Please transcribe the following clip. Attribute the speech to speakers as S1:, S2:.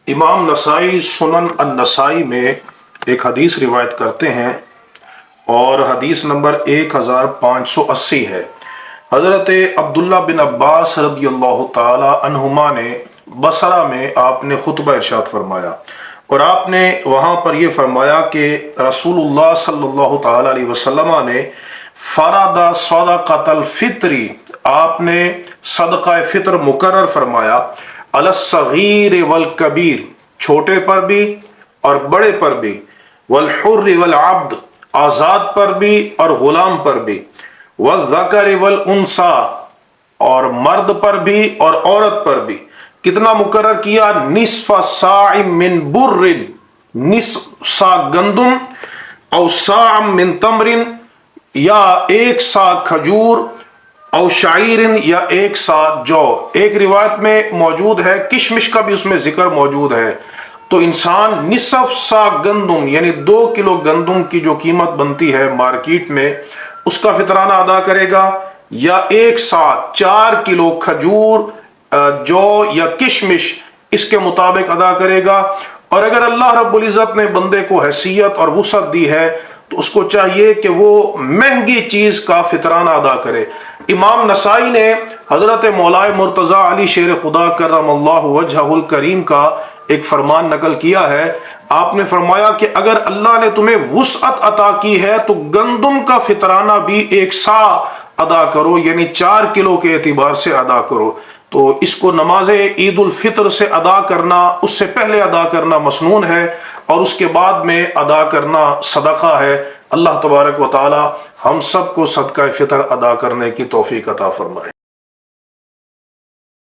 S1: امام نسائی سنن النسائی میں ایک حدیث روایت کرتے ہیں اور حدیث نمبر 1580 ہے۔ حضرت عبداللہ بن عباس رضی اللہ تعالی عنہما نے بصرہ میں آپ نے خطبہ ارشاد فرمایا اور آپ نے وہاں پر یہ فرمایا کہ رسول اللہ صلی اللہ تعالی علیہ وسلم نے فرض صدقۃ الفطر، آپ نے صدقہ فطر مقرر فرمایا علی الصغیر والکبیر، چھوٹے پر بھی اور بڑے پر بھی، والحر والعبد، آزاد پر بھی اور غلام پر بھی، والذکر والانثی، اور مرد پر بھی اور عورت پر بھی۔ کتنا مقرر کیا؟ نصف صاع من بر، نصف سا گندم، او صاع من تمر، یا ایک سا کھجور، او شعیر، یا ایک سا جو۔ ایک روایت میں موجود ہے کشمش کا بھی اس میں ذکر موجود ہے۔ تو انسان نصف سا گندم یعنی 2 کلو گندم کی جو قیمت بنتی ہے مارکیٹ میں، اس کا فطرانہ ادا کرے گا، یا 1 سا 4 کلو کھجور، جو یا کشمش اس کے مطابق ادا کرے گا۔ اور اگر اللہ رب العزت نے بندے کو حیثیت اور وسعت دی ہے تو اس کو چاہیے کہ وہ مہنگی چیز کا فطرانہ ادا کرے۔ امام نسائی نے حضرت مولانا مرتضی علی شیر خدا کرم اللہ وجہہ الکریم کا ایک فرمان نقل کیا ہے۔ آپ نے فرمایا کہ اگر اللہ نے تمہیں وسعت عطا کی ہے تو گندم کا فطرانہ بھی 1 سا ادا کرو، یعنی 4 کلو کے اعتبار سے ادا کرو۔ تو اس کو نماز عید الفطر سے ادا کرنا، اس سے پہلے ادا کرنا مسنون ہے، اور اس کے بعد میں ادا کرنا صدقہ ہے۔ اللہ تبارک و تعالی ہم سب کو صدقہ فطر ادا کرنے کی توفیق عطا فرمائے۔